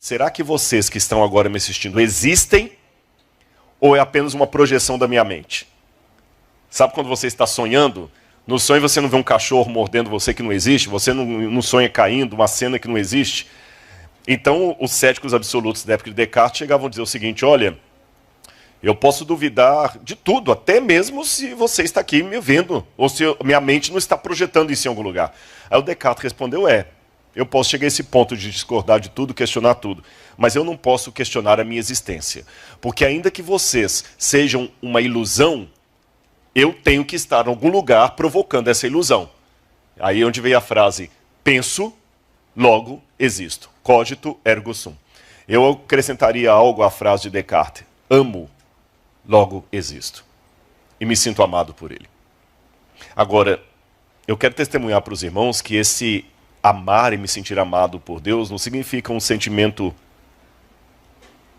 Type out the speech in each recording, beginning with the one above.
será que vocês que estão agora me assistindo existem ou é apenas uma projeção da minha mente? Sabe quando você está sonhando? No sonho você não vê um cachorro mordendo você que não existe, você não sonha caindo, uma cena que não existe. Então os céticos absolutos da época de Descartes chegavam a dizer o seguinte: olha, eu posso duvidar de tudo, até mesmo se você está aqui me vendo, ou se minha mente não está projetando isso em algum lugar. Aí o Descartes respondeu: eu posso chegar a esse ponto de discordar de tudo, questionar tudo, mas eu não posso questionar a minha existência. Porque ainda que vocês sejam uma ilusão, eu tenho que estar em algum lugar provocando essa ilusão. Aí é onde veio a frase: penso, logo existo. Cogito, ergo sum. Eu acrescentaria algo à frase de Descartes: amo, logo existo. E me sinto amado por ele. Agora, eu quero testemunhar para os irmãos que esse amar e me sentir amado por Deus não significa um sentimento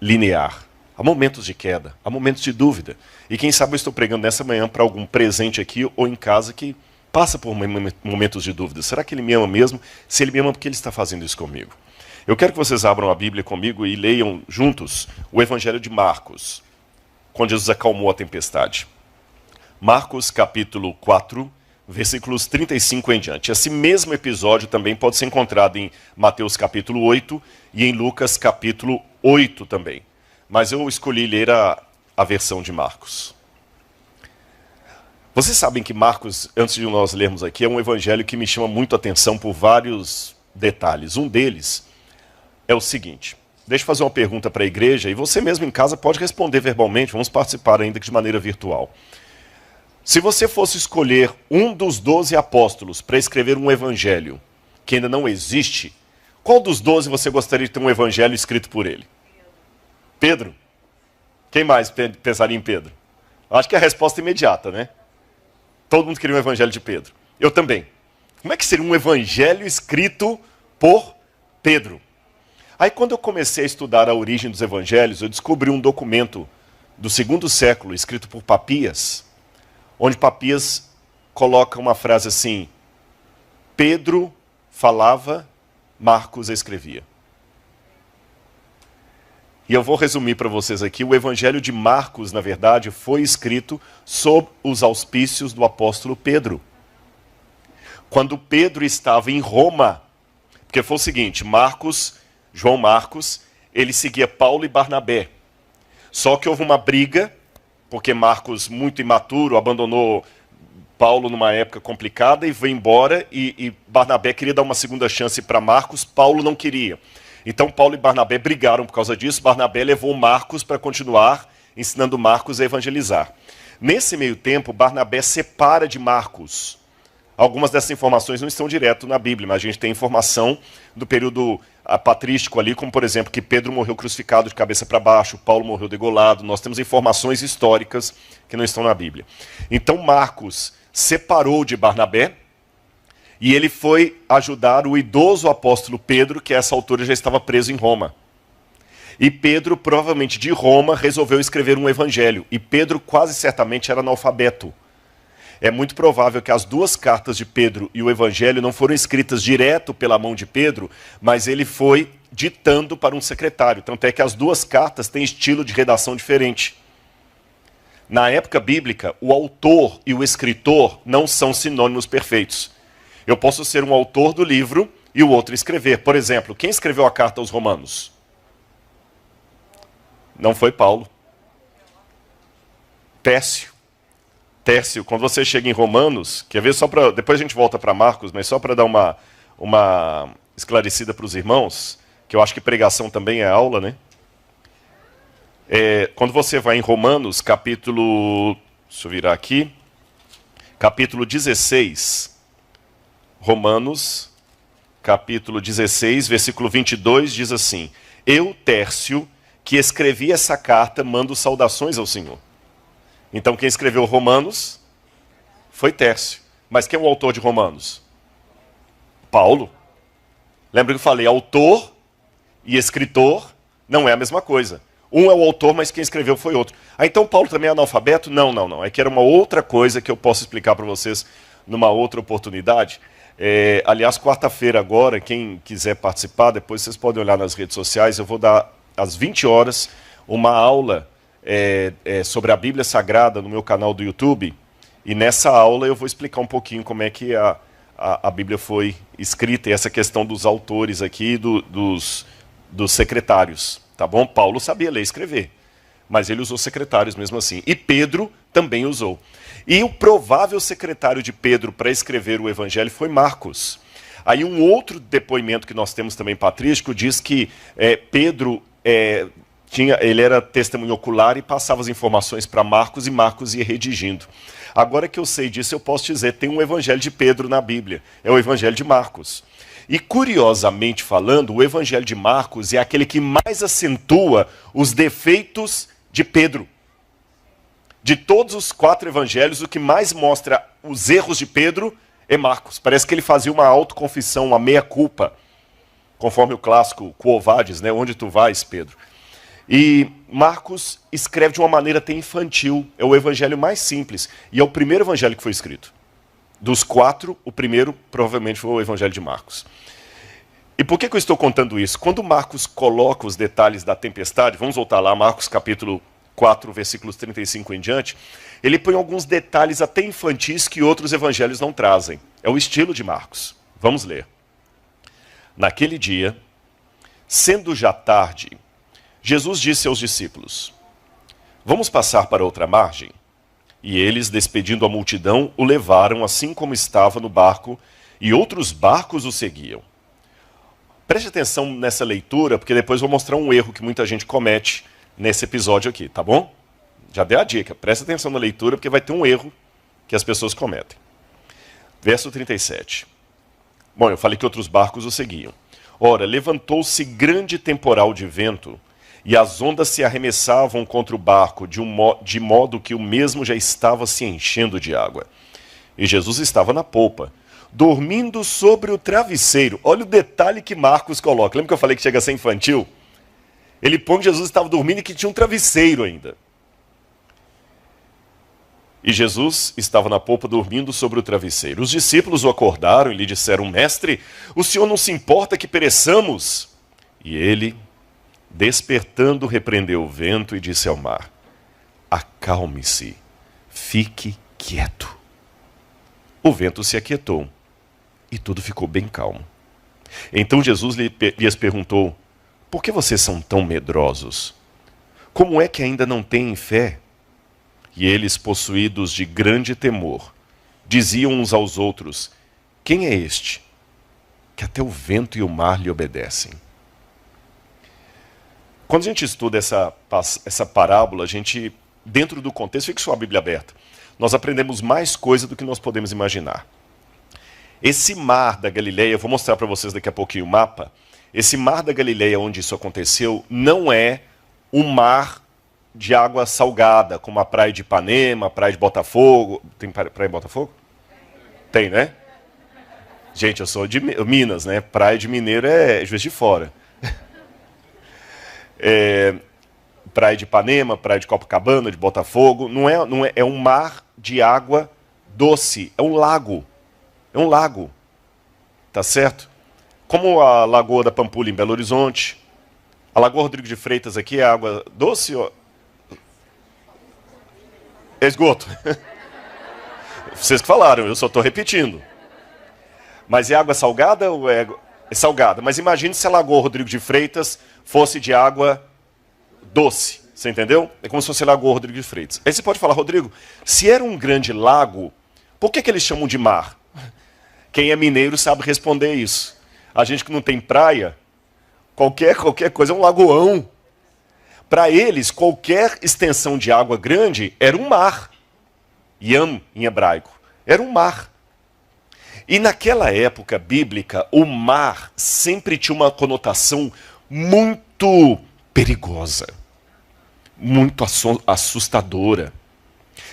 linear. Há momentos de queda, há momentos de dúvida. E quem sabe eu estou pregando nessa manhã para algum presente aqui ou em casa que passa por momentos de dúvida. Será que ele me ama mesmo? Se ele me ama, por que ele está fazendo isso comigo? Eu quero que vocês abram a Bíblia comigo e leiam juntos o Evangelho de Marcos, quando Jesus acalmou a tempestade. Marcos capítulo 4, versículos 35 em diante. Esse mesmo episódio também pode ser encontrado em Mateus capítulo 8 e em Lucas capítulo 8 também. Mas eu escolhi ler a versão de Marcos. Vocês sabem que Marcos, antes de nós lermos aqui, é um evangelho que me chama muito a atenção por vários detalhes. Um deles é o seguinte: deixa eu fazer uma pergunta para a igreja, e você mesmo em casa pode responder verbalmente, vamos participar ainda que de maneira virtual. Se você fosse escolher um dos 12 apóstolos para escrever um evangelho que ainda não existe, qual dos 12 você gostaria de ter um evangelho escrito por ele? Pedro? Quem mais pensaria em Pedro? Acho que é a resposta imediata, né? Todo mundo queria um evangelho de Pedro. Eu também. Como é que seria um evangelho escrito por Pedro? Aí quando eu comecei a estudar a origem dos evangelhos, eu descobri um documento do 2º século, escrito por Papias, onde Papias coloca uma frase assim: Pedro falava, Marcos escrevia. E eu vou resumir para vocês aqui: o Evangelho de Marcos, na verdade, foi escrito sob os auspícios do apóstolo Pedro. Quando Pedro estava em Roma, porque foi o seguinte, João Marcos, ele seguia Paulo e Barnabé. Só que houve uma briga, porque Marcos, muito imaturo, abandonou Paulo numa época complicada e foi embora, e Barnabé queria dar uma segunda chance para Marcos, Paulo não queria. Então Paulo e Barnabé brigaram por causa disso. Barnabé levou Marcos para continuar ensinando Marcos a evangelizar. Nesse meio tempo, Barnabé separa de Marcos. Algumas dessas informações não estão direto na Bíblia, mas a gente tem informação do período patrístico ali, como por exemplo que Pedro morreu crucificado de cabeça para baixo, Paulo morreu degolado. Nós temos informações históricas que não estão na Bíblia. Então Marcos separou de Barnabé, e ele foi ajudar o idoso apóstolo Pedro, que a essa altura já estava preso em Roma. E Pedro, provavelmente de Roma, resolveu escrever um evangelho. E Pedro quase certamente era analfabeto. É muito provável que as duas cartas de Pedro e o evangelho não foram escritas direto pela mão de Pedro, mas ele foi ditando para um secretário. Tanto é que as duas cartas têm estilo de redação diferente. Na época bíblica, o autor e o escritor não são sinônimos perfeitos. Eu posso ser um autor do livro e o outro escrever. Por exemplo, quem escreveu a carta aos Romanos? Não foi Paulo. Tércio, quando você chega em Romanos, quer ver só para... Depois a gente volta para Marcos, mas só para dar uma esclarecida para os irmãos, que eu acho que pregação também é aula, né? Quando você vai em Romanos, capítulo... Deixa eu virar aqui. Capítulo 16... Romanos, capítulo 16, versículo 22, diz assim: Eu, Tércio, que escrevi essa carta, mando saudações ao Senhor. Então quem escreveu Romanos foi Tércio. Mas quem é o autor de Romanos? Paulo. Lembra que eu falei, autor e escritor não é a mesma coisa. Um é o autor, mas quem escreveu foi outro. Então Paulo também é analfabeto? Não. É que era uma outra coisa que eu posso explicar para vocês numa outra oportunidade. Aliás, quarta-feira agora, quem quiser participar, depois vocês podem olhar nas redes sociais, eu vou dar às 20 horas uma aula sobre a Bíblia Sagrada no meu canal do YouTube. E nessa aula eu vou explicar um pouquinho como é que a Bíblia foi escrita e essa questão dos autores aqui, dos secretários, tá bom? Paulo sabia ler e escrever, mas ele usou secretários mesmo assim. E Pedro também usou. E o provável secretário de Pedro para escrever o Evangelho foi Marcos. Aí um outro depoimento que nós temos também patrístico diz que Pedro ele era testemunho ocular e passava as informações para Marcos e Marcos ia redigindo. Agora que eu sei disso, eu posso dizer, tem um Evangelho de Pedro na Bíblia, é o Evangelho de Marcos. E curiosamente falando, o Evangelho de Marcos é aquele que mais acentua os defeitos de Pedro. De todos os 4 evangelhos, o que mais mostra os erros de Pedro é Marcos. Parece que ele fazia uma autoconfissão, uma meia-culpa, conforme o clássico Quo Vadis, né? Onde tu vais, Pedro? E Marcos escreve de uma maneira até infantil, é o evangelho mais simples, e é o primeiro evangelho que foi escrito. Dos 4, o primeiro provavelmente foi o evangelho de Marcos. E por que eu estou contando isso? Quando Marcos coloca os detalhes da tempestade, vamos voltar lá, Marcos capítulo 4, versículos 35 em diante, ele põe alguns detalhes até infantis que outros evangelhos não trazem. É o estilo de Marcos. Vamos ler. Naquele dia, sendo já tarde, Jesus disse aos discípulos: vamos passar para outra margem? E eles, despedindo a multidão, o levaram assim como estava no barco, e outros barcos o seguiam. Preste atenção nessa leitura, porque depois vou mostrar um erro que muita gente comete nesse episódio aqui, tá bom? Já dei a dica, presta atenção na leitura, porque vai ter um erro que as pessoas cometem. Verso 37. Bom, eu falei que outros barcos o seguiam. Ora, levantou-se grande temporal de vento, e as ondas se arremessavam contra o barco, de modo que o mesmo já estava se enchendo de água. E Jesus estava na polpa, dormindo sobre o travesseiro. Olha o detalhe que Marcos coloca. Lembra que eu falei que chega a ser infantil? Ele põe que Jesus estava dormindo e que tinha um travesseiro ainda. E Jesus estava na polpa dormindo sobre o travesseiro. Os discípulos o acordaram e lhe disseram: Mestre, o Senhor não se importa que pereçamos? E ele, despertando, repreendeu o vento e disse ao mar: acalme-se, fique quieto. O vento se aquietou e tudo ficou bem calmo. Então Jesus lhes perguntou: por que vocês são tão medrosos? Como é que ainda não têm fé? E eles, possuídos de grande temor, diziam uns aos outros: quem é este, que até o vento e o mar lhe obedecem? Quando a gente estuda essa parábola, a gente, dentro do contexto, fica sua Bíblia aberta, nós aprendemos mais coisa do que nós podemos imaginar. Esse mar da Galileia, eu vou mostrar para vocês daqui a pouquinho o mapa. Esse mar da Galileia onde isso aconteceu não é um mar de água salgada, como a praia de Ipanema, a praia de Botafogo. Tem praia em Botafogo? Tem, né? Gente, eu sou de Minas, né? Praia de Mineiro é Juiz de Fora. Praia de Ipanema, praia de Copacabana, de Botafogo. É um mar de água doce, é um lago. É um lago, tá certo? Como a Lagoa da Pampulha em Belo Horizonte. A Lagoa Rodrigo de Freitas aqui é água doce ou... é esgoto. Vocês que falaram, eu só estou repetindo. Mas é água salgada ou é salgada? Mas imagine se a Lagoa Rodrigo de Freitas fosse de água doce. Você entendeu? É como se fosse a Lagoa Rodrigo de Freitas. Aí você pode falar: Rodrigo, se era um grande lago, por que eles chamam de mar? Quem é mineiro sabe responder isso. A gente que não tem praia, qualquer coisa é um lagoão. Para eles, qualquer extensão de água grande era um mar. Yam, em hebraico. Era um mar. E naquela época bíblica, o mar sempre tinha uma conotação muito perigosa, muito assustadora.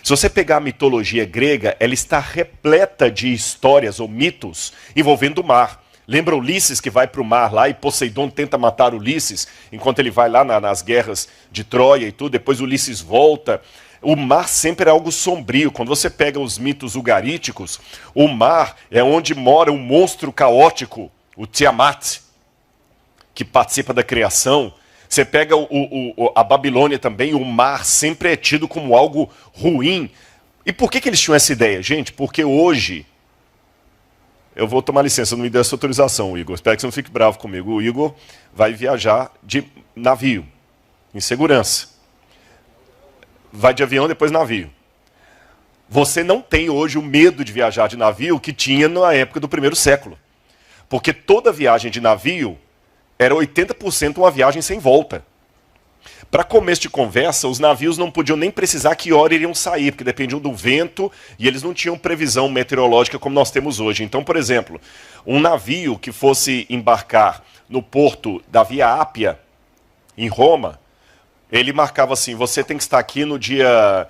Se você pegar a mitologia grega, ela está repleta de histórias ou mitos envolvendo o mar. Lembra Ulisses que vai para o mar lá e Poseidon tenta matar Ulisses enquanto ele vai lá nas guerras de Troia e tudo, depois Ulisses volta. O mar sempre é algo sombrio. Quando você pega os mitos ugaríticos, o mar é onde mora um monstro caótico, o Tiamat, que participa da criação. Você pega a Babilônia também, o mar sempre é tido como algo ruim. E por que eles tinham essa ideia? Gente, porque hoje... Eu vou tomar licença, não me dê essa autorização, Igor. Espero que você não fique bravo comigo. O Igor vai viajar de navio, em segurança. Vai de avião, depois navio. Você não tem hoje o medo de viajar de navio que tinha na época do primeiro século. Porque toda viagem de navio era 80% uma viagem sem volta. Para começo de conversa, os navios não podiam nem precisar que hora iriam sair, porque dependiam do vento e eles não tinham previsão meteorológica como nós temos hoje. Então, por exemplo, um navio que fosse embarcar no porto da Via Ápia, em Roma, ele marcava assim, você tem que estar aqui no dia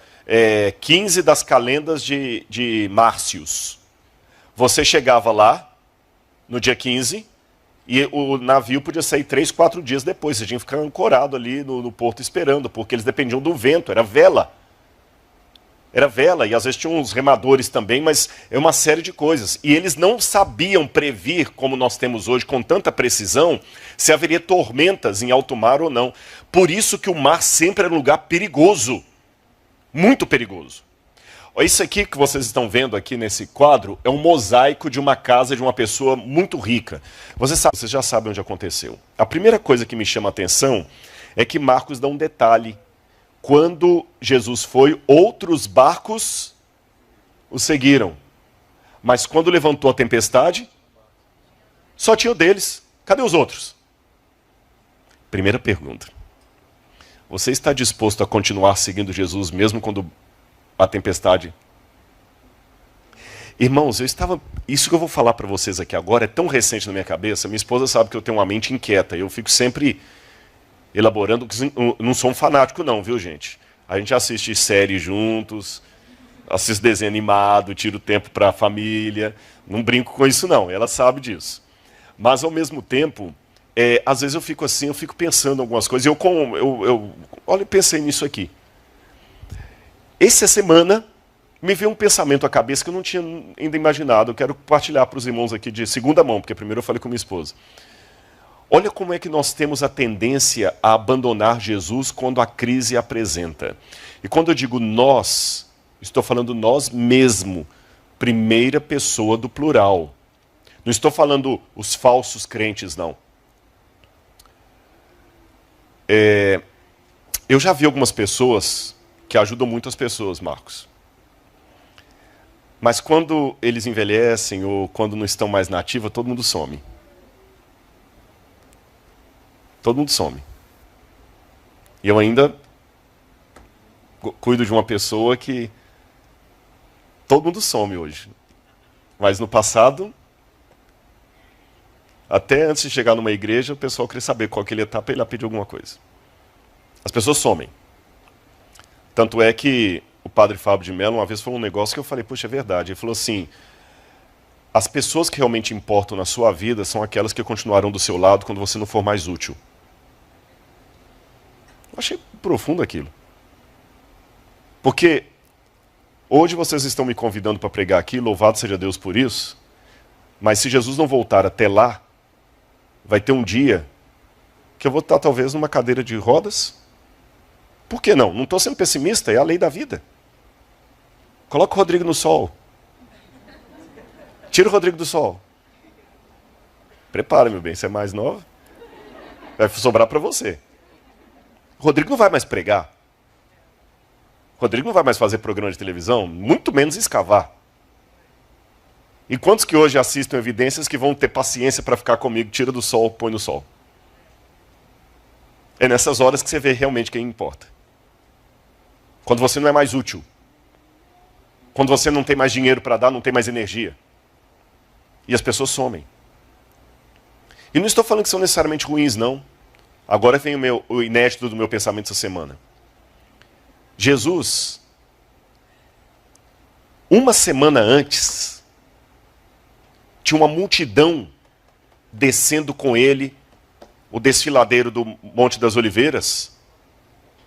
15 das calendas de Márcios. Você chegava lá no dia 15... E o navio podia sair 3, 4 dias depois. Você tinha que ficar ancorado ali no porto esperando, porque eles dependiam do vento, era vela. Era vela, e às vezes tinham uns remadores também, mas é uma série de coisas. E eles não sabiam prever, como nós temos hoje, com tanta precisão, se haveria tormentas em alto mar ou não. Por isso que o mar sempre era um lugar perigoso. Muito perigoso. Isso aqui que vocês estão vendo aqui nesse quadro é um mosaico de uma casa de uma pessoa muito rica. Vocês já sabem onde aconteceu. A primeira coisa que me chama a atenção é que Marcos dá um detalhe. Quando Jesus foi, outros barcos o seguiram. Mas quando levantou a tempestade, só tinha o deles. Cadê os outros? Primeira pergunta. Você está disposto a continuar seguindo Jesus mesmo quando a tempestade? Irmãos, isso que eu vou falar para vocês aqui agora é tão recente na minha cabeça. Minha esposa sabe que eu tenho uma mente inquieta. Eu fico sempre elaborando. Não sou um fanático não, viu, gente? A gente assiste séries juntos, assiste desenho animado, tira o tempo para a família. Não brinco com isso não, ela sabe disso. Mas ao mesmo tempo, às vezes eu fico assim, eu fico pensando em algumas coisas. Olha, eu pensei nisso aqui. Essa semana me veio um pensamento à cabeça que eu não tinha ainda imaginado. Eu quero compartilhar para os irmãos aqui de segunda mão, porque primeiro eu falei com minha esposa. Olha como é que nós temos a tendência a abandonar Jesus quando a crise apresenta. E quando eu digo nós, estou falando nós mesmo, primeira pessoa do plural. Não estou falando os falsos crentes, não. Eu já vi algumas pessoas que ajudam muito as pessoas, Marcos. Mas quando eles envelhecem ou quando não estão mais na ativa, todo mundo some. Todo mundo some. E eu ainda cuido de uma pessoa que todo mundo some hoje. Mas no passado, até antes de chegar numa igreja, o pessoal queria saber qual que ele ia estar para ele pedir alguma coisa. As pessoas somem. Tanto é que o padre Fábio de Mello uma vez falou um negócio que eu falei, puxa, é verdade. Ele falou assim, as pessoas que realmente importam na sua vida são aquelas que continuarão do seu lado quando você não for mais útil. Eu achei profundo aquilo. Porque hoje vocês estão me convidando para pregar aqui, louvado seja Deus por isso, mas se Jesus não voltar até lá, vai ter um dia que eu vou estar talvez numa cadeira de rodas. Por que não? Não estou sendo pessimista, é a lei da vida. Coloca o Rodrigo no sol. Tira o Rodrigo do sol. Prepara, meu bem, você é mais nova. Vai sobrar para você. O Rodrigo não vai mais pregar. O Rodrigo não vai mais fazer programa de televisão, muito menos escavar. E quantos que hoje assistem Evidências que vão ter paciência para ficar comigo, tira do sol, põe no sol? É nessas horas que você vê realmente quem importa. Quando você não é mais útil. Quando você não tem mais dinheiro para dar, não tem mais energia. E as pessoas somem. E não estou falando que são necessariamente ruins, não. Agora vem o inédito do meu pensamento essa semana. Jesus, uma semana antes, tinha uma multidão descendo com ele o desfiladeiro do Monte das Oliveiras,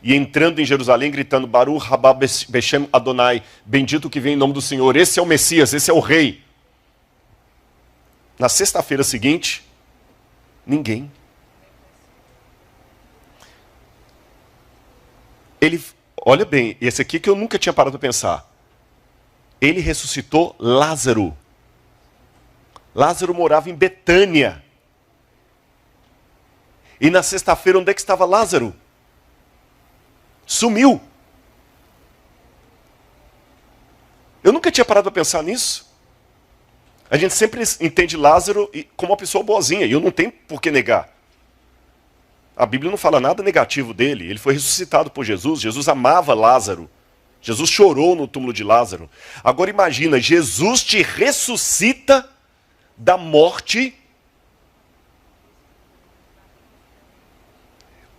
e entrando em Jerusalém, gritando, Baruch rabá Beshem Adonai, bendito que vem em nome do Senhor, esse é o Messias, esse é o rei. Na sexta-feira seguinte, ninguém. Ele, olha bem, esse aqui que eu nunca tinha parado para pensar. Ele ressuscitou Lázaro. Lázaro morava em Betânia. E na sexta-feira, onde é que estava Lázaro? Sumiu. Eu nunca tinha parado para pensar nisso. A gente sempre entende Lázaro como uma pessoa boazinha, e eu não tenho por que negar. A Bíblia não fala nada negativo dele. Ele foi ressuscitado por Jesus. Jesus amava Lázaro. Jesus chorou no túmulo de Lázaro. Agora imagina, Jesus te ressuscita da morte,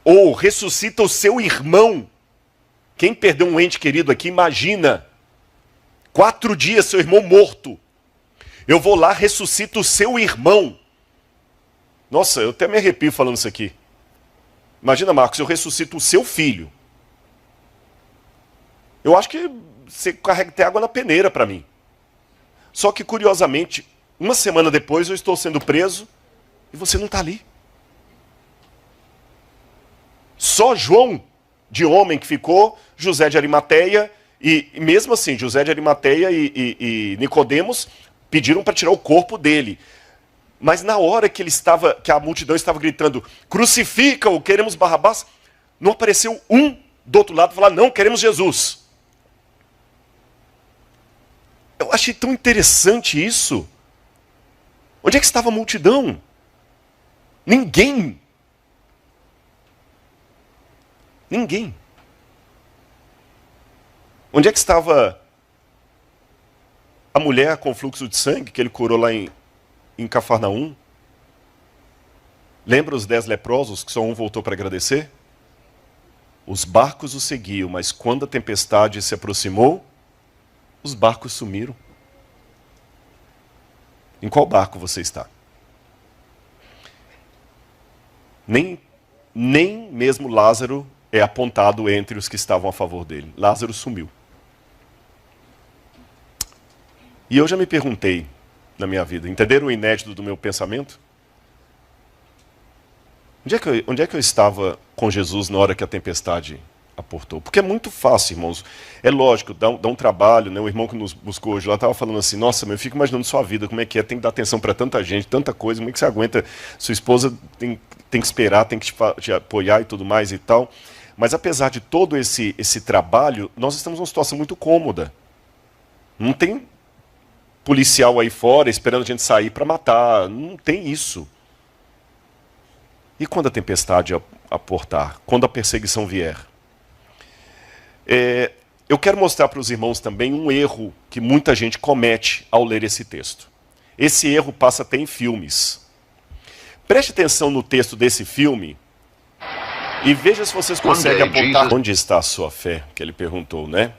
ou ressuscita o seu irmão. Quem perdeu um ente querido aqui, imagina, 4 dias seu irmão morto. Eu vou lá, ressuscito o seu irmão. Nossa, eu até me arrepio falando isso aqui. Imagina, Marcos, eu ressuscito o seu filho. Eu acho que você carrega até água na peneira para mim. Só que, curiosamente, uma semana depois eu estou sendo preso e você não está ali. Só João, de homem que ficou, José de Arimateia, e mesmo assim, José de Arimateia e Nicodemos pediram para tirar o corpo dele. Mas na hora que a multidão estava gritando, crucifica-o, queremos Barrabás, não apareceu um do outro lado falar, não, queremos Jesus. Eu achei tão interessante isso. Onde é que estava a multidão? Ninguém. Ninguém. Onde é que estava a mulher com fluxo de sangue que ele curou lá em Cafarnaum? Lembra os 10 leprosos que só um voltou para agradecer? Os barcos o seguiam, mas quando a tempestade se aproximou, os barcos sumiram. Em qual barco você está? Nem mesmo Lázaro é apontado entre os que estavam a favor dele. Lázaro sumiu. E eu já me perguntei na minha vida, entenderam o inédito do meu pensamento? Onde é que eu estava com Jesus na hora que a tempestade aportou? Porque é muito fácil, irmãos. É lógico, dá um trabalho, né? O irmão que nos buscou hoje lá estava falando assim, nossa, eu fico imaginando sua vida, como é que é, tem que dar atenção para tanta gente, tanta coisa, como é que você aguenta? Sua esposa tem que esperar, tem que te apoiar e tudo mais e tal. Mas apesar de todo esse trabalho, nós estamos numa situação muito cômoda. Não tem policial aí fora esperando a gente sair para matar. Não tem isso. E quando a tempestade aportar? Quando a perseguição vier? Eu quero mostrar para os irmãos também um erro que muita gente comete ao ler esse texto. Esse erro passa até em filmes. Preste atenção no texto desse filme e veja se vocês conseguem apontar onde está a sua fé, que ele perguntou, né?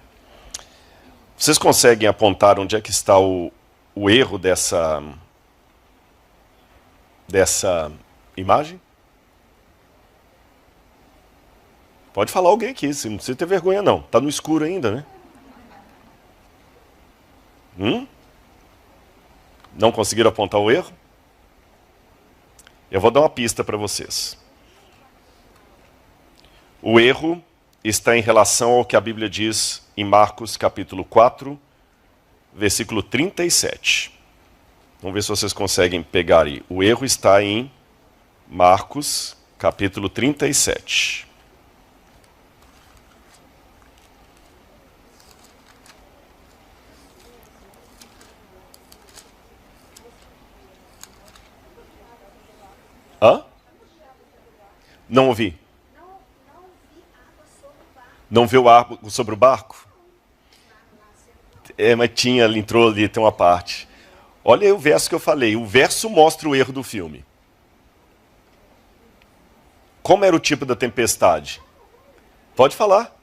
Vocês conseguem apontar onde é que está o erro dessa imagem? Pode falar alguém aqui, você não precisa ter vergonha não. Está no escuro ainda, né? Não conseguiram apontar o erro? Eu vou dar uma pista para vocês. O erro está em relação ao que a Bíblia diz em Marcos capítulo 4, versículo 37. Vamos ver se vocês conseguem pegar aí. O erro está em Marcos capítulo 37. Hã? Não ouvi. Não viu água sobre o barco? Mas tinha, ele entrou ali, tem uma parte. Olha aí o verso que eu falei. O verso mostra o erro do filme. Como era o tipo da tempestade? Pode falar.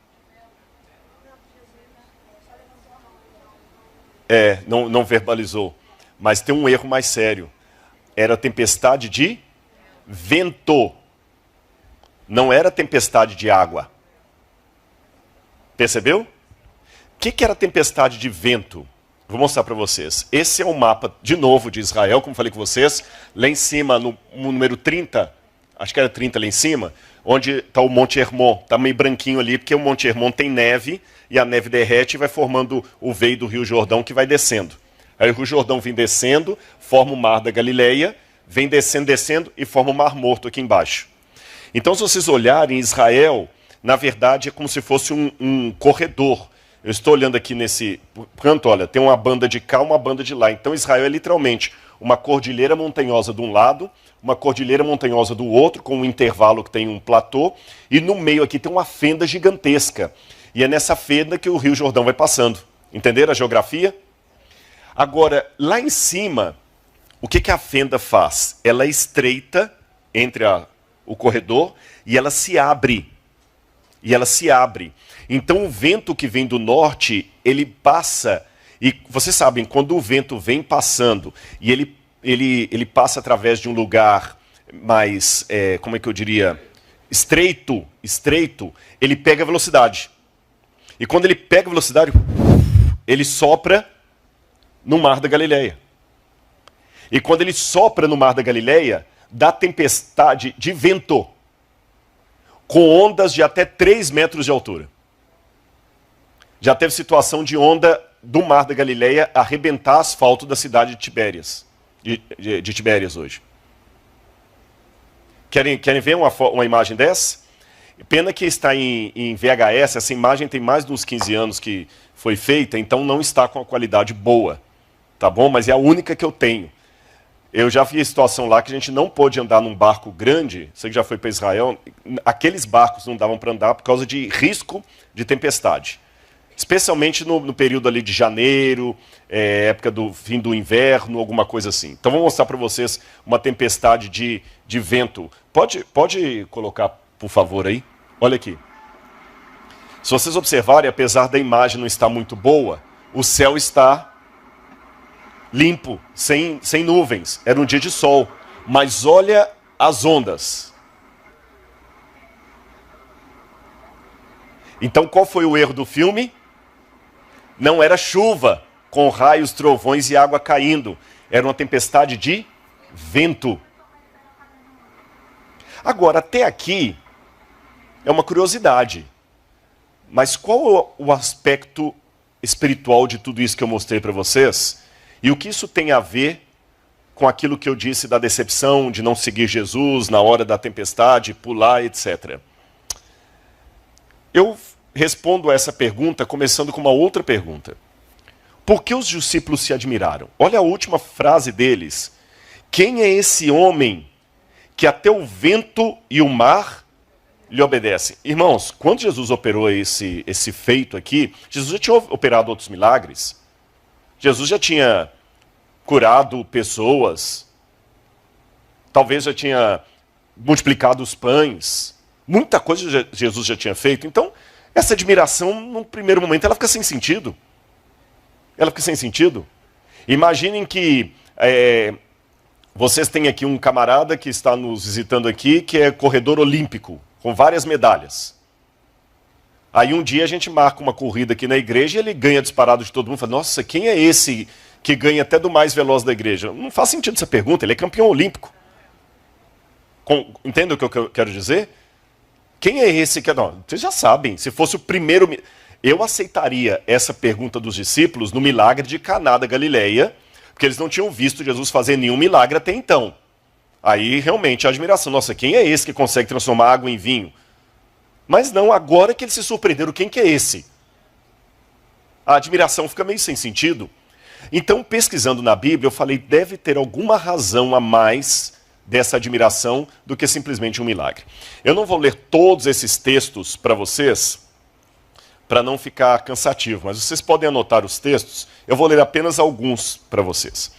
Não verbalizou. Mas tem um erro mais sério. Era tempestade de vento. Não era tempestade de água. Percebeu? O que era tempestade de vento? Vou mostrar para vocês. Esse é o mapa, de novo, de Israel, como falei com vocês. Lá em cima, no número 30, acho que era 30 lá em cima, onde está o Monte Hermon. Está meio branquinho ali, porque o Monte Hermon tem neve, e a neve derrete e vai formando o veio do Rio Jordão, que vai descendo. Aí o Rio Jordão vem descendo, forma o Mar da Galileia, vem descendo, descendo, e forma o Mar Morto aqui embaixo. Então, se vocês olharem, Israel, na verdade, é como se fosse um corredor. Eu estou olhando aqui nesse canto, olha, tem uma banda de cá, uma banda de lá. Então Israel é literalmente uma cordilheira montanhosa de um lado, uma cordilheira montanhosa do outro, com um intervalo que tem um platô, e no meio aqui tem uma fenda gigantesca. E é nessa fenda que o Rio Jordão vai passando. Entenderam a geografia? Agora, lá em cima, o que a fenda faz? Ela é estreita entre o corredor e ela se abre. Então o vento que vem do norte, ele passa, e vocês sabem, quando o vento vem passando, e ele passa através de um lugar mais, como é que eu diria, estreito, ele pega velocidade. E quando ele pega velocidade, ele sopra no Mar da Galileia. E quando ele sopra no Mar da Galileia, dá tempestade de vento, com ondas de até 3 metros de altura. Já teve situação de onda do Mar da Galileia arrebentar asfalto da cidade de Tibérias, de Tibérias hoje. Querem ver uma imagem dessa? Pena que está em VHS, essa imagem tem mais de uns 15 anos que foi feita, então não está com a qualidade boa, tá bom? Mas é a única que eu tenho. Eu já vi a situação lá que a gente não pôde andar num barco grande, você que já foi para Israel, aqueles barcos não davam para andar por causa de risco de tempestade. Especialmente no período ali de janeiro, época do fim do inverno, alguma coisa assim. Então vou mostrar para vocês uma tempestade de vento. Pode colocar, por favor, aí? Olha aqui. Se vocês observarem, apesar da imagem não estar muito boa, o céu está limpo, sem nuvens. Era um dia de sol. Mas olha as ondas. Então qual foi o erro do filme? Não era chuva, com raios, trovões e água caindo. Era uma tempestade de vento. Agora, até aqui, é uma curiosidade. Mas qual é o aspecto espiritual de tudo isso que eu mostrei para vocês? E o que isso tem a ver com aquilo que eu disse da decepção, de não seguir Jesus na hora da tempestade, pular, etc. Eu respondo a essa pergunta começando com uma outra pergunta. Por que os discípulos se admiraram? Olha a última frase deles. Quem é esse homem que até o vento e o mar lhe obedecem? Irmãos, quando Jesus operou esse feito aqui, Jesus já tinha operado outros milagres. Jesus já tinha curado pessoas. Talvez já tinha multiplicado os pães. Muita coisa Jesus já tinha feito. Então, essa admiração, num primeiro momento, ela fica sem sentido. Imaginem que vocês têm aqui um camarada que está nos visitando aqui, que é corredor olímpico, com várias medalhas. Aí um dia a gente marca uma corrida aqui na igreja e ele ganha disparado de todo mundo. Fala, nossa, quem é esse que ganha até do mais veloz da igreja? Não faz sentido essa pergunta, ele é campeão olímpico. Entende o que eu quero dizer? Quem é esse que... Não, vocês já sabem, se fosse o primeiro... Eu aceitaria essa pergunta dos discípulos no milagre de Caná da Galileia, porque eles não tinham visto Jesus fazer nenhum milagre até então. Aí realmente a admiração, nossa, quem é esse que consegue transformar água em vinho? Mas não, agora que eles se surpreenderam, quem que é esse? A admiração fica meio sem sentido. Então, pesquisando na Bíblia, eu falei, deve ter alguma razão a mais dessa admiração do que simplesmente um milagre. Eu não vou ler todos esses textos para vocês, para não ficar cansativo, mas vocês podem anotar os textos, eu vou ler apenas alguns para vocês.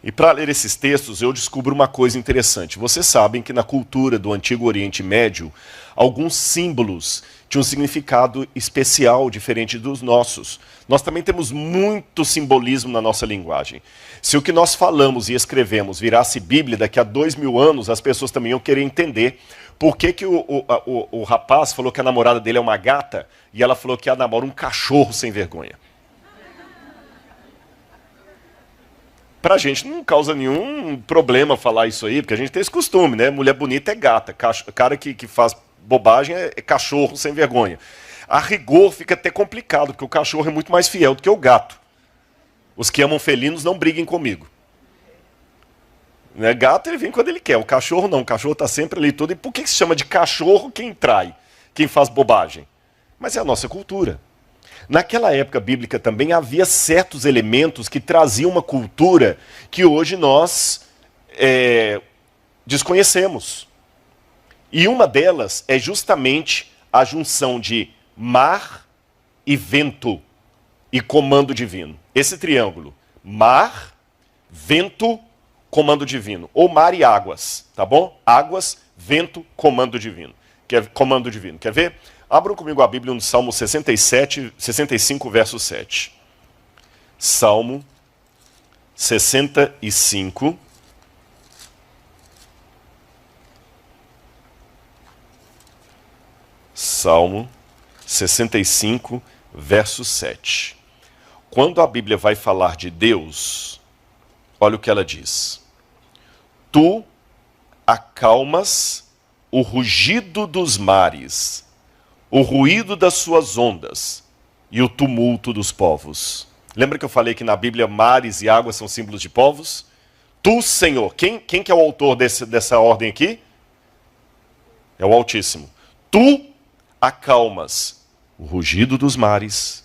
E para ler esses textos, eu descubro uma coisa interessante. Vocês sabem que na cultura do Antigo Oriente Médio, alguns símbolos tinham um significado especial, diferente dos nossos. Nós também temos muito simbolismo na nossa linguagem. Se o que nós falamos e escrevemos virasse Bíblia, daqui a 2000 anos, as pessoas também iam querer entender Por que, que o rapaz falou que a namorada dele é uma gata e ela falou que ela namora um cachorro sem vergonha? Pra gente não causa nenhum problema falar isso aí, porque a gente tem esse costume, né? Mulher bonita é gata, cara que faz bobagem é cachorro sem vergonha. A rigor fica até complicado, porque o cachorro é muito mais fiel do que o gato. Os que amam felinos não briguem comigo. Né? Gato ele vem quando ele quer, o cachorro não, o cachorro está sempre ali todo. E por que se chama de cachorro quem trai, quem faz bobagem? Mas é a nossa cultura. Naquela época bíblica também havia certos elementos que traziam uma cultura que hoje nós desconhecemos. E uma delas é justamente a junção de mar e vento e comando divino. Esse triângulo, mar, vento, comando divino. Ou mar e águas, tá bom? Águas, vento, comando divino. Comando divino. Quer ver? Abram comigo a Bíblia no Salmo 65, verso 7. Salmo 65. Salmo 65, verso 7. Quando a Bíblia vai falar de Deus, olha o que ela diz. Tu acalmas o rugido dos mares, o ruído das suas ondas e o tumulto dos povos. Lembra que eu falei que na Bíblia mares e águas são símbolos de povos? Tu, Senhor, quem que é o autor dessa ordem aqui? É o Altíssimo. Tu acalmas o rugido dos mares,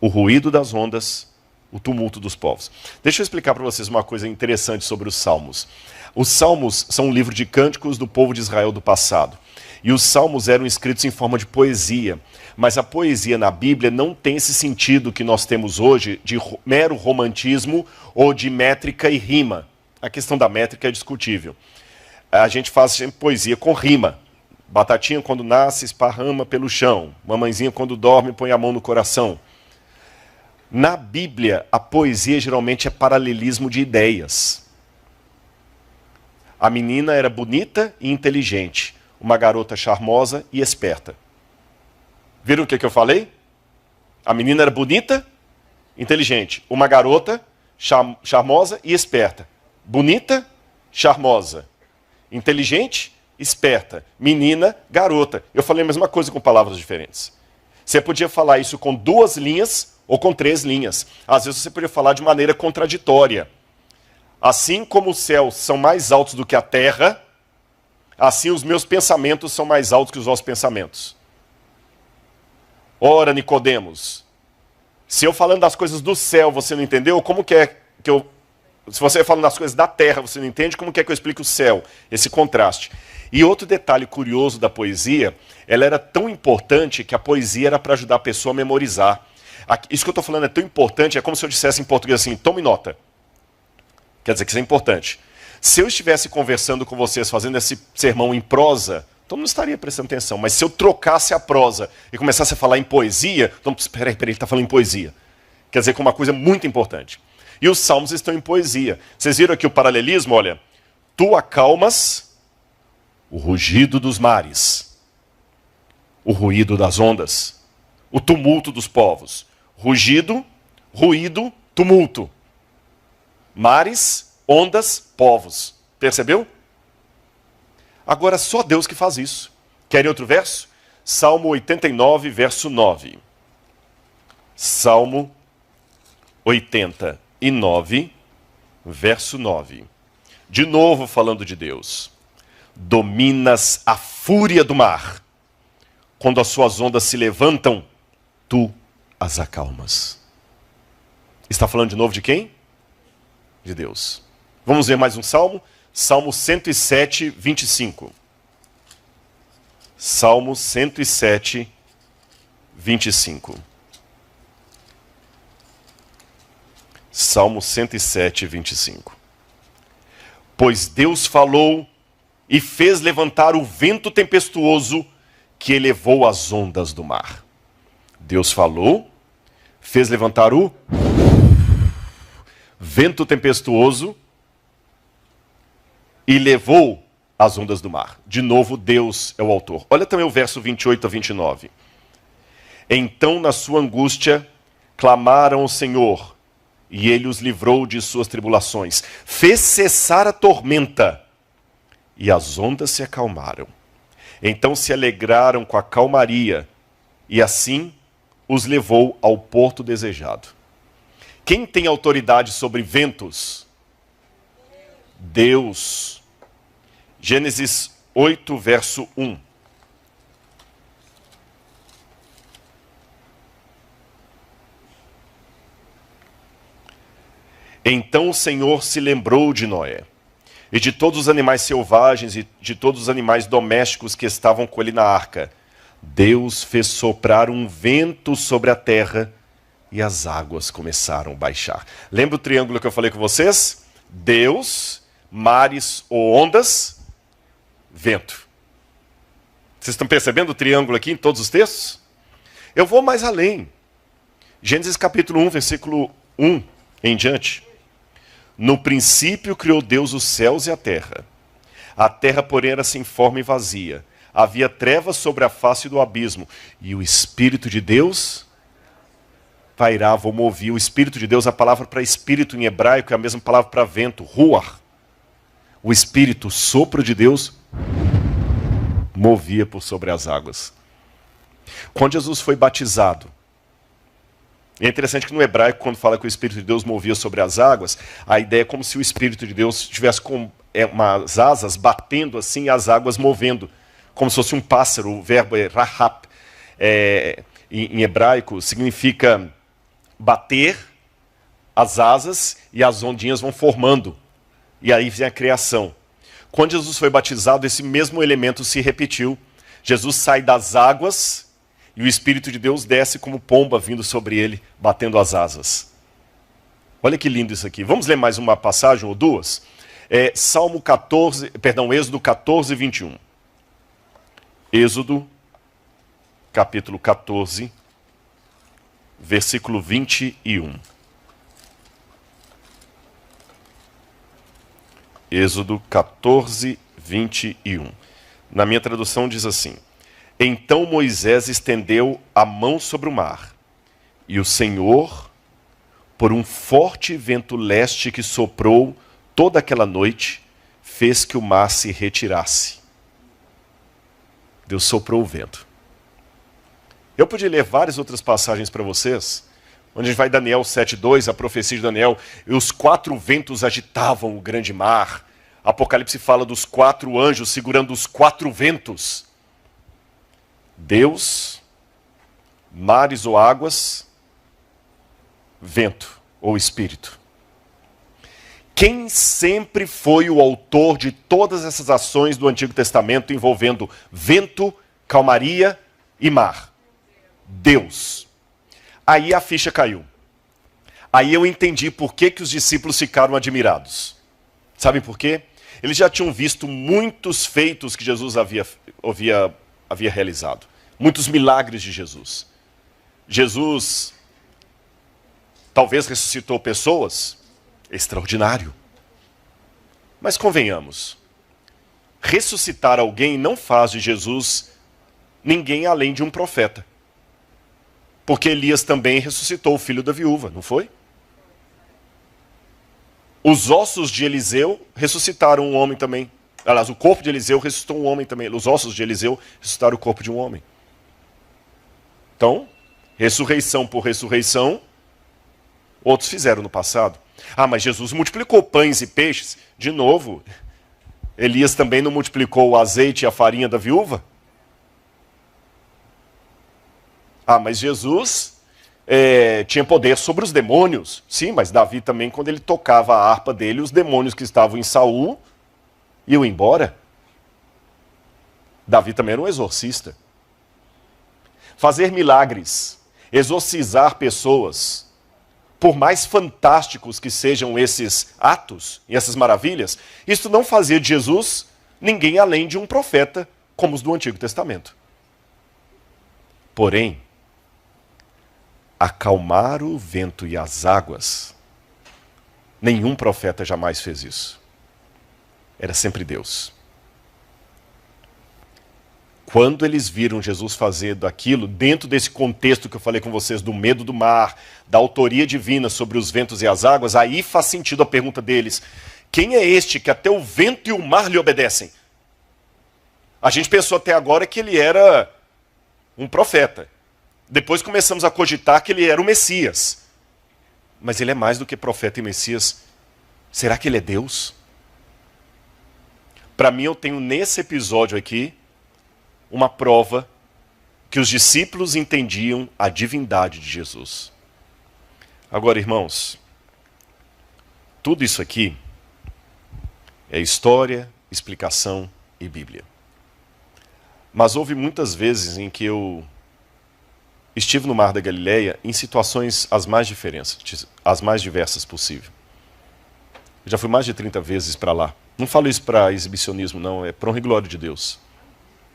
o ruído das ondas, o tumulto dos povos. Deixa eu explicar para vocês uma coisa interessante sobre os Salmos. Os Salmos são um livro de cânticos do povo de Israel do passado. E os Salmos eram escritos em forma de poesia. Mas a poesia na Bíblia não tem esse sentido que nós temos hoje de mero romantismo ou de métrica e rima. A questão da métrica é discutível. A gente faz sempre poesia com rima. Batatinha quando nasce esparrama pelo chão. Mamãezinha quando dorme põe a mão no coração. Na Bíblia, a poesia geralmente é paralelismo de ideias. A menina era bonita e inteligente. Uma garota charmosa e esperta. Viram o que eu falei? A menina era bonita, inteligente. Uma garota charmosa e esperta. Bonita, charmosa. Inteligente, esperta. Menina, garota. Eu falei a mesma coisa com palavras diferentes. Você podia falar isso com 2 linhas ou com 3 linhas. Às vezes você podia falar de maneira contraditória. Assim como os céus são mais altos do que a terra, assim os meus pensamentos são mais altos que os vossos pensamentos. Ora, Nicodemos, se eu falando das coisas do céu você não entendeu, como que é que eu... Se você falando das coisas da terra você não entende, como que é que eu explico o céu? Esse contraste. E outro detalhe curioso da poesia, ela era tão importante que a poesia era para ajudar a pessoa a memorizar. Isso que eu estou falando é tão importante, é como se eu dissesse em português assim, tome nota. Quer dizer que isso é importante. Se eu estivesse conversando com vocês, fazendo esse sermão em prosa, então não estaria prestando atenção. Mas se eu trocasse a prosa e começasse a falar em poesia, então, peraí, ele está falando em poesia. Quer dizer que é uma coisa muito importante. E os salmos estão em poesia. Vocês viram aqui o paralelismo? Olha, tu acalmas o rugido dos mares, o ruído das ondas, o tumulto dos povos. Rugido, ruído, tumulto. Mares, ondas, povos. Percebeu? Agora só Deus que faz isso. Querem outro verso? Salmo 89, verso 9. Salmo 89, verso 9. De novo falando de Deus. Dominas a fúria do mar. Quando as suas ondas se levantam, tu as acalmas. Está falando de novo de quem? De Deus. Vamos ver mais um salmo? Salmo 107, 25. Salmo 107, 25. Salmo 107, 25. Pois Deus falou e fez levantar o vento tempestuoso que elevou as ondas do mar. Deus falou, fez levantar o vento tempestuoso e levou as ondas do mar. De novo, Deus é o autor. Olha também o verso 28 a 29. Então, na sua angústia, clamaram ao Senhor, e ele os livrou de suas tribulações. Fez cessar a tormenta, e as ondas se acalmaram. Então se alegraram com a calmaria, e assim os levou ao porto desejado. Quem tem autoridade sobre ventos? Deus. Gênesis 8, verso 1. Então o Senhor se lembrou de Noé, e de todos os animais selvagens e de todos os animais domésticos que estavam com ele na arca. Deus fez soprar um vento sobre a terra e as águas começaram a baixar. Lembra o triângulo que eu falei com vocês? Deus, mares ou ondas, vento. Vocês estão percebendo o triângulo aqui em todos os textos? Eu vou mais além. Gênesis capítulo 1, versículo 1 em diante. No princípio criou Deus os céus e a terra. A terra, porém, era sem forma e vazia. Havia trevas sobre a face do abismo. E o Espírito de Deus pairava ou movia. O Espírito de Deus, a palavra para espírito em hebraico é a mesma palavra para vento, ruach. O Espírito, o sopro de Deus, movia por sobre as águas. Quando Jesus foi batizado, é interessante que no hebraico, quando fala que o Espírito de Deus movia sobre as águas, a ideia é como se o Espírito de Deus tivesse com umas asas batendo assim e as águas movendo, como se fosse um pássaro. O verbo é rahap, em hebraico, significa bater as asas e as ondinhas vão formando. E aí vem a criação. Quando Jesus foi batizado, esse mesmo elemento se repetiu. Jesus sai das águas e o Espírito de Deus desce como pomba vindo sobre ele, batendo as asas. Olha que lindo isso aqui. Vamos ler mais uma passagem ou duas? Êxodo 14, 21. Êxodo, capítulo 14, versículo 21. Êxodo 14, 21. Na minha tradução diz assim: Então Moisés estendeu a mão sobre o mar, e o Senhor, por um forte vento leste que soprou toda aquela noite, fez que o mar se retirasse. Deus soprou o vento. Eu podia ler várias outras passagens para vocês, onde a gente vai Daniel 7:2, a profecia de Daniel, e os 4 ventos agitavam o grande mar. Apocalipse fala dos 4 anjos segurando os 4 ventos. Deus, mares ou águas, vento ou espírito. Quem sempre foi o autor de todas essas ações do Antigo Testamento envolvendo vento, calmaria e mar? Deus. Aí a ficha caiu. Aí eu entendi por que os discípulos ficaram admirados. Sabem por quê? Eles já tinham visto muitos feitos que Jesus havia realizado. Muitos milagres de Jesus. Jesus talvez ressuscitou pessoas. Extraordinário. Mas convenhamos, ressuscitar alguém não faz de Jesus ninguém além de um profeta. Porque Elias também ressuscitou o filho da viúva, não foi? Os ossos de Eliseu ressuscitaram um homem também. Aliás, o corpo de Eliseu ressuscitou um homem também. Os ossos de Eliseu ressuscitaram o corpo de um homem. Então, ressurreição por ressurreição, outros fizeram no passado. Ah, mas Jesus multiplicou pães e peixes. De novo, Elias também não multiplicou o azeite e a farinha da viúva? Ah, mas Jesus tinha poder sobre os demônios. Sim, mas Davi também, quando ele tocava a harpa dele, os demônios que estavam em Saul iam embora. Davi também era um exorcista. Fazer milagres, exorcizar pessoas, por mais fantásticos que sejam esses atos e essas maravilhas, isso não fazia de Jesus ninguém além de um profeta, como os do Antigo Testamento. Porém, acalmar o vento e as águas, nenhum profeta jamais fez isso. Era sempre Deus. Quando eles viram Jesus fazendo aquilo, dentro desse contexto que eu falei com vocês, do medo do mar, da autoria divina sobre os ventos e as águas, aí faz sentido a pergunta deles: quem é este que até o vento e o mar lhe obedecem? A gente pensou até agora que ele era um profeta. Depois começamos a cogitar que ele era o Messias. Mas ele é mais do que profeta e Messias. Será que ele é Deus? Para mim, eu tenho nesse episódio aqui uma prova que os discípulos entendiam a divindade de Jesus. Agora, irmãos, tudo isso aqui é história, explicação e Bíblia. Mas houve muitas vezes em que eu estive no Mar da Galileia em situações as mais diversas possível. Eu já fui mais de 30 vezes para lá. Não falo isso para exibicionismo, não. É para honra e glória de Deus.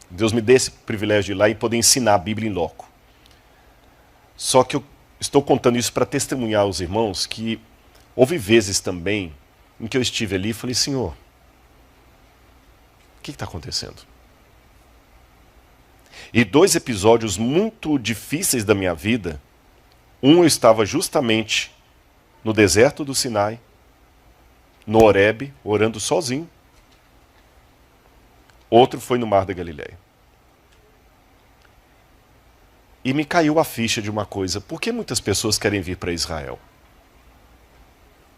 Deus me dê esse privilégio de ir lá e poder ensinar a Bíblia em loco. Só que eu estou contando isso para testemunhar aos irmãos que houve vezes também em que eu estive ali e falei: Senhor, o que está acontecendo? E 2 episódios muito difíceis da minha vida, eu estava justamente no deserto do Sinai, no Horebe, orando sozinho. Outro foi no Mar da Galileia. E me caiu a ficha de uma coisa: por que muitas pessoas querem vir para Israel?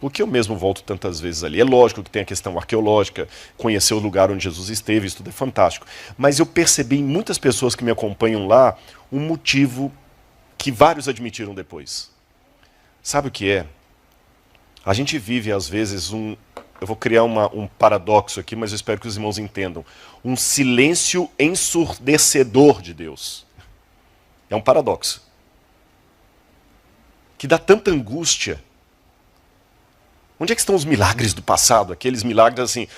Por que eu mesmo volto tantas vezes ali? É lógico que tem a questão arqueológica, conhecer o lugar onde Jesus esteve, isso tudo é fantástico. Mas eu percebi em muitas pessoas que me acompanham lá um motivo que vários admitiram depois. Sabe o que é? A gente vive, às vezes, eu vou criar um paradoxo aqui, mas eu espero que os irmãos entendam. Um silêncio ensurdecedor de Deus. É um paradoxo. Que dá tanta angústia. Onde é que estão os milagres do passado? Aqueles milagres assim,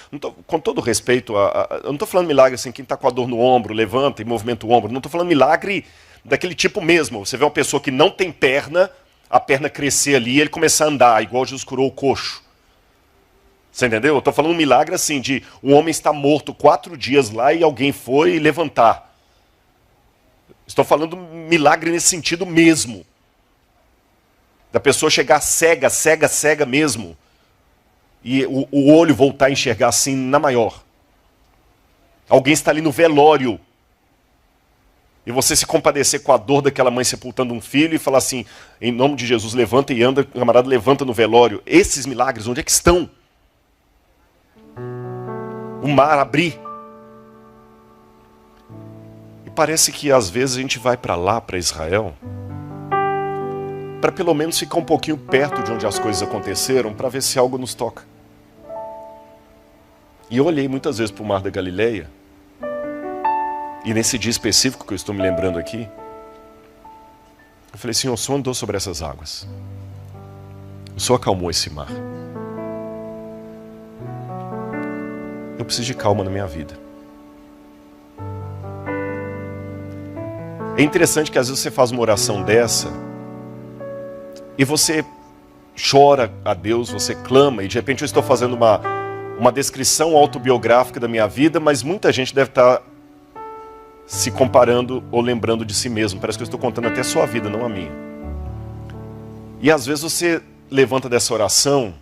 com todo respeito, eu não estou falando milagre assim, quem está com a dor no ombro, levanta e movimenta o ombro. Não estou falando milagre daquele tipo mesmo. Você vê uma pessoa que não tem perna, a perna crescer ali e ele começar a andar, igual Jesus curou o coxo. Você entendeu? Eu estou falando um milagre assim, de um homem estar morto 4 dias lá e alguém foi levantar. Estou falando milagre nesse sentido mesmo. Da pessoa chegar cega mesmo. E o olho voltar a enxergar assim na maior. Alguém está ali no velório. E você se compadecer com a dor daquela mãe sepultando um filho e falar assim: em nome de Jesus, levanta e anda, camarada, levanta no velório. Esses milagres, onde é que estão? O mar abrir. E parece que às vezes a gente vai para lá, para Israel, para pelo menos ficar um pouquinho perto de onde as coisas aconteceram, para ver se algo nos toca. E eu olhei muitas vezes para o Mar da Galileia, e nesse dia específico que eu estou me lembrando aqui, eu falei: Senhor, o Senhor andou sobre essas águas. O Senhor acalmou esse mar. Eu preciso de calma na minha vida. É interessante que às vezes você faz uma oração dessa, e você chora a Deus, você clama, e de repente eu estou fazendo uma descrição autobiográfica da minha vida, mas muita gente deve estar se comparando ou lembrando de si mesmo. Parece que eu estou contando até a sua vida, não a minha. E às vezes você levanta dessa oração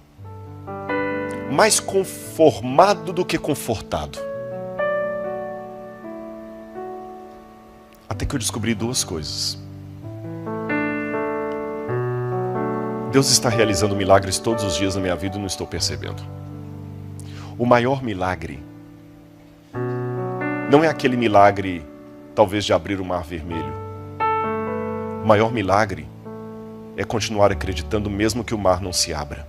mais conformado do que confortado. Até que eu descobri 2 coisas. Deus está realizando milagres todos os dias na minha vida e não estou percebendo. O maior milagre não é aquele milagre, talvez, de abrir o Mar Vermelho. O maior milagre é continuar acreditando mesmo que o mar não se abra.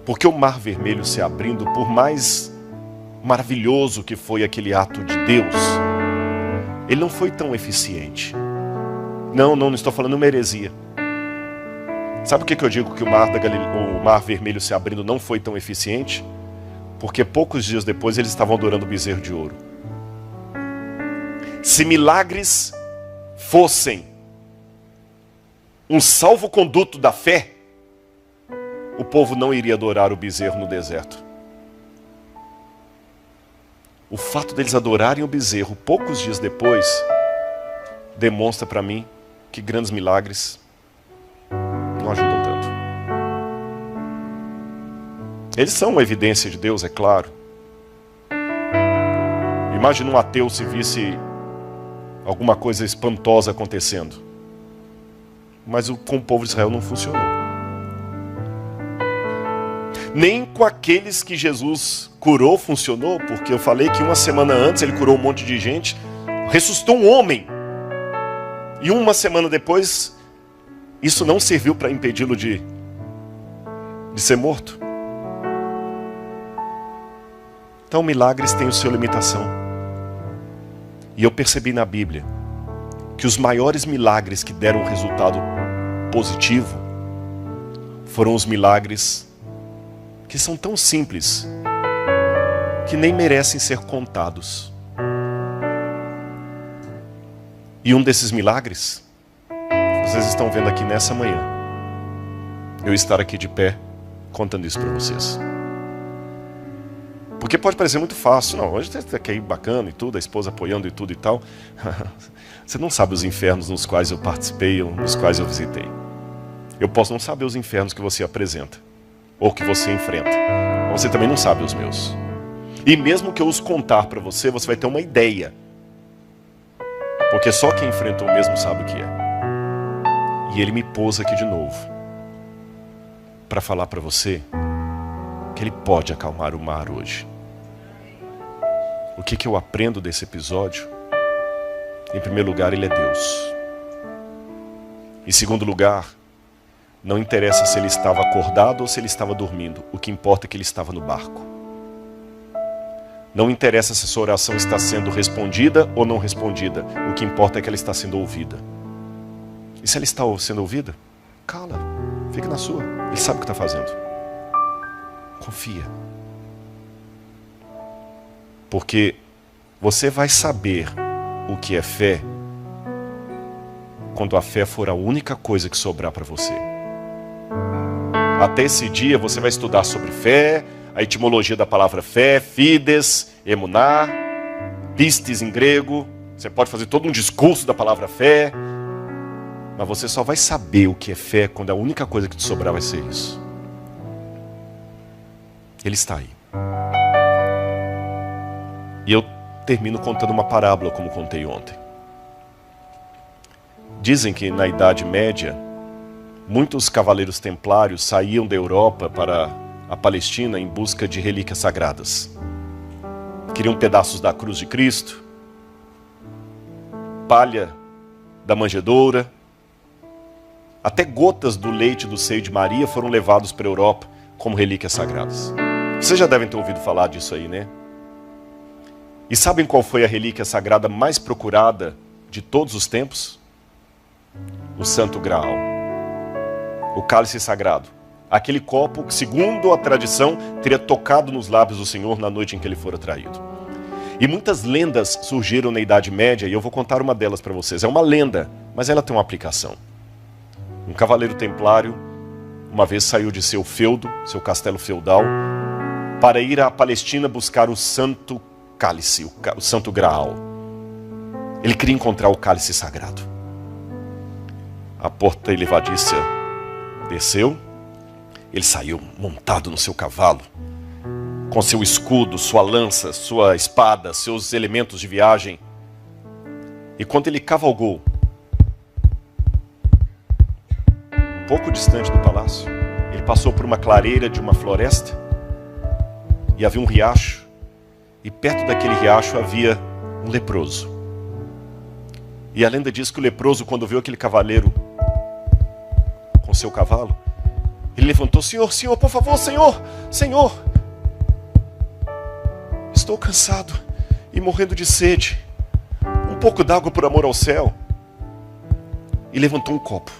Porque o Mar Vermelho se abrindo, por mais maravilhoso que foi aquele ato de Deus, ele não foi tão eficiente. Não estou falando uma heresia. Sabe por que eu digo que o Mar Vermelho se abrindo não foi tão eficiente? Porque poucos dias depois eles estavam adorando o bezerro de ouro. Se milagres fossem um salvo-conduto da fé, o povo não iria adorar o bezerro no deserto. o fato deles adorarem o bezerro poucos dias depois demonstra para mim que grandes milagres não ajudam tanto. Eles são uma evidência de Deus, é claro. Imagina um ateu se visse alguma coisa espantosa acontecendo. Mas com o povo de Israel não funcionou. Nem com aqueles que Jesus curou funcionou, porque eu falei que uma semana antes ele curou um monte de gente, ressuscitou um homem. E uma semana depois, isso não serviu para impedi-lo de ser morto. Então milagres têm a sua limitação. E eu percebi na Bíblia que os maiores milagres que deram resultado positivo foram os milagres que são tão simples que nem merecem ser contados. E um desses milagres, vocês estão vendo aqui nessa manhã, eu estar aqui de pé contando isso para vocês. Porque pode parecer muito fácil. Não, hoje está aqui bacana e tudo, a esposa apoiando e tudo e tal. Você não sabe os infernos nos quais eu participei ou nos quais eu visitei. Eu posso não saber os infernos que você apresenta ou que você enfrenta. Mas você também não sabe os meus. E mesmo que eu os contar para você, você vai ter uma ideia. Porque só quem enfrentou mesmo sabe o que é. E ele me pôs aqui de novo para falar para você que ele pode acalmar o mar hoje. O que eu aprendo desse episódio? Em primeiro lugar, ele é Deus. Em segundo lugar, não interessa se ele estava acordado ou se ele estava dormindo. O que importa é que ele estava no barco. Não interessa se a sua oração está sendo respondida ou não respondida. O que importa é que ela está sendo ouvida. E se ela está sendo ouvida, cala, fica na sua. Ele sabe o que está fazendo. Confia. Porque você vai saber o que é fé quando a fé for a única coisa que sobrar para você. Até esse dia você vai estudar sobre fé, a etimologia da palavra fé, fides, emuná, pistes em grego. Você pode fazer todo um discurso da palavra fé, mas você só vai saber o que é fé quando a única coisa que te sobrar vai ser isso. Ele está aí. E eu termino contando uma parábola, como contei ontem. Dizem que na Idade Média, muitos cavaleiros templários saíam da Europa para a Palestina em busca de relíquias sagradas. Queriam pedaços da cruz de Cristo, palha da manjedoura, até gotas do leite do seio de Maria foram levados para a Europa como relíquias sagradas. Vocês já devem ter ouvido falar disso aí, né? E sabem qual foi a relíquia sagrada mais procurada de todos os tempos? O Santo Graal. O cálice sagrado. Aquele copo que, segundo a tradição, teria tocado nos lábios do Senhor na noite em que ele fora traído. E muitas lendas surgiram na Idade Média, e eu vou contar uma delas para vocês. É uma lenda, mas ela tem uma aplicação. Um cavaleiro templário, uma vez saiu de seu feudo, seu castelo feudal, para ir à Palestina buscar o Santo Cálice, o Santo Graal. Ele queria encontrar o cálice sagrado. A porta elevadiça desceu, ele saiu montado no seu cavalo, com seu escudo, sua lança, sua espada, seus elementos de viagem. E quando ele cavalgou, um pouco distante do palácio, ele passou por uma clareira de uma floresta, e havia um riacho, e perto daquele riacho havia um leproso. E a lenda diz que o leproso, quando viu aquele cavaleiro com seu cavalo, ele levantou: Senhor, Senhor, por favor, Senhor, Senhor, estou cansado e morrendo de sede, um pouco d'água por amor ao céu. E levantou um copo.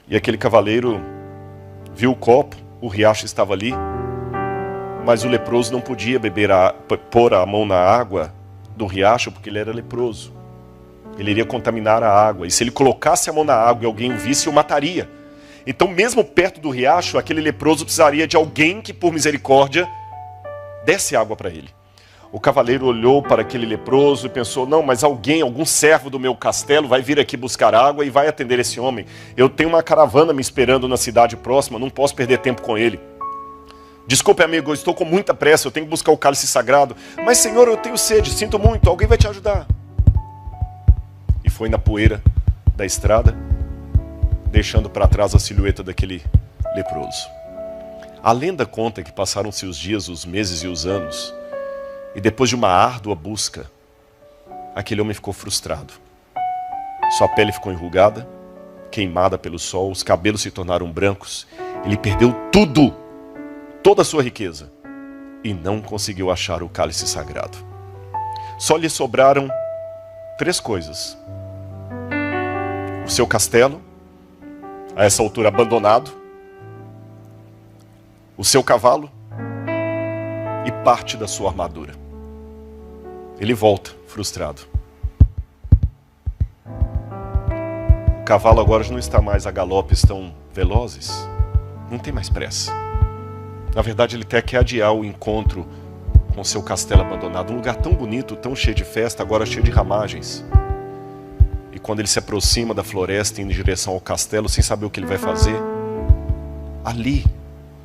E aquele cavaleiro viu o copo, o riacho estava ali, mas o leproso não podia pôr a mão na água do riacho, porque ele era leproso. Ele iria contaminar a água, e se ele colocasse a mão na água e alguém o visse, o mataria. Então, mesmo perto do riacho, aquele leproso precisaria de alguém que, por misericórdia, desse água para ele. O cavaleiro olhou para aquele leproso e pensou, não, mas algum servo do meu castelo vai vir aqui buscar água e vai atender esse homem. Eu tenho uma caravana me esperando na cidade próxima, não posso perder tempo com ele. Desculpe, amigo, eu estou com muita pressa, eu tenho que buscar o cálice sagrado. Mas, Senhor, eu tenho sede, sinto muito, alguém vai te ajudar. E foi na poeira da estrada, deixando para trás a silhueta daquele leproso. A lenda conta que passaram-se os dias, os meses e os anos, e depois de uma árdua busca, aquele homem ficou frustrado. Sua pele ficou enrugada, queimada pelo sol, os cabelos se tornaram brancos, ele perdeu tudo, toda a sua riqueza, e não conseguiu achar o cálice sagrado. Só lhe sobraram 3 coisas. O seu castelo, a essa altura abandonado, o seu cavalo e parte da sua armadura. Ele volta, frustrado. O cavalo agora já não está mais a galopes tão velozes, não tem mais pressa. Na verdade, ele até quer adiar o encontro com seu castelo abandonado, um lugar tão bonito, tão cheio de festa, agora cheio de ramagens. E quando ele se aproxima da floresta, indo em direção ao castelo, sem saber o que ele vai fazer, ali,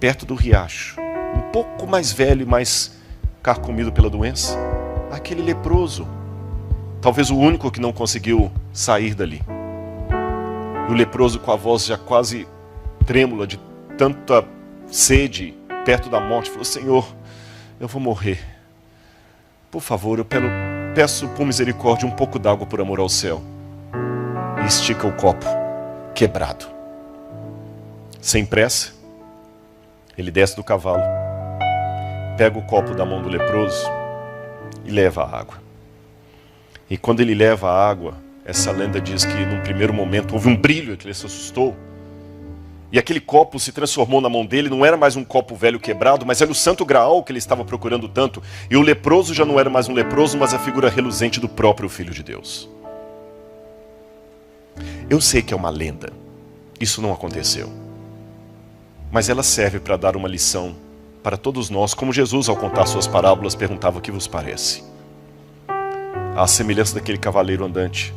perto do riacho, um pouco mais velho e mais carcomido pela doença, aquele leproso, talvez o único que não conseguiu sair dali. E o leproso, com a voz já quase trêmula de tanta sede, perto da morte, falou, Senhor, eu vou morrer. Por favor, eu peço por misericórdia um pouco d'água por amor ao céu. E estica o copo, quebrado. Sem pressa, ele desce do cavalo, pega o copo da mão do leproso e leva a água. E quando ele leva a água, essa lenda diz que num primeiro momento houve um brilho, que ele se assustou. E aquele copo se transformou na mão dele, não era mais um copo velho quebrado, mas era o santo graal que ele estava procurando tanto. E o leproso já não era mais um leproso, mas a figura reluzente do próprio Filho de Deus. Eu sei que é uma lenda, isso não aconteceu. Mas ela serve para dar uma lição para todos nós, como Jesus, ao contar suas parábolas, perguntava: o que vos parece? À semelhança daquele cavaleiro andante,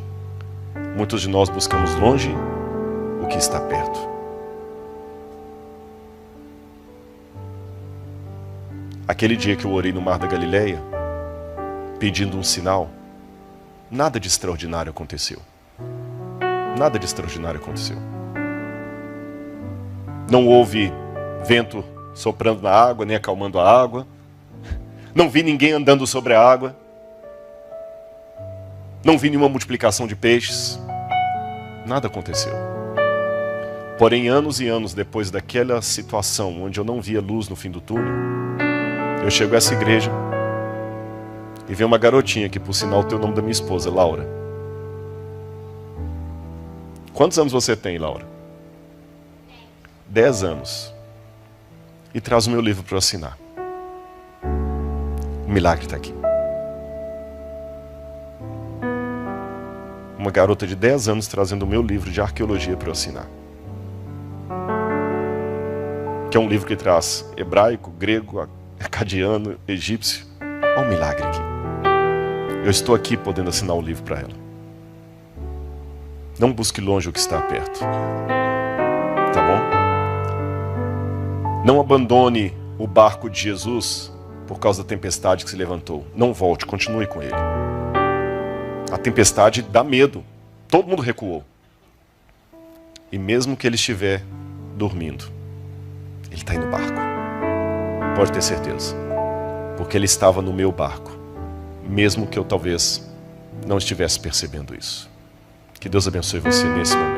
muitos de nós buscamos longe o que está perto. Aquele dia que eu orei no Mar da Galileia, pedindo um sinal, nada de extraordinário aconteceu. Nada de extraordinário aconteceu. Não houve vento soprando na água, nem acalmando a água. Não vi ninguém andando sobre a água. Não vi nenhuma multiplicação de peixes. Nada aconteceu. Porém, anos e anos depois daquela situação, onde eu não via luz no fim do túnel, eu chego a essa igreja e vem uma garotinha que, por sinal, tem o nome da minha esposa, Laura. Quantos anos você tem, Laura? 10 anos. E traz o meu livro para eu assinar. O milagre está aqui. Uma garota de 10 anos trazendo o meu livro de arqueologia para eu assinar. Que é um livro que traz hebraico, grego, acadiano, egípcio. Olha o milagre aqui. Eu estou aqui podendo assinar o livro para ela. Não busque longe o que está perto. Tá bom? Não abandone o barco de Jesus por causa da tempestade que se levantou. Não volte, continue com ele. A tempestade dá medo. Todo mundo recuou. E mesmo que ele estiver dormindo, ele está indo no barco. Pode ter certeza. Porque ele estava no meu barco. Mesmo que eu talvez não estivesse percebendo isso. Que Deus abençoe você nesse momento.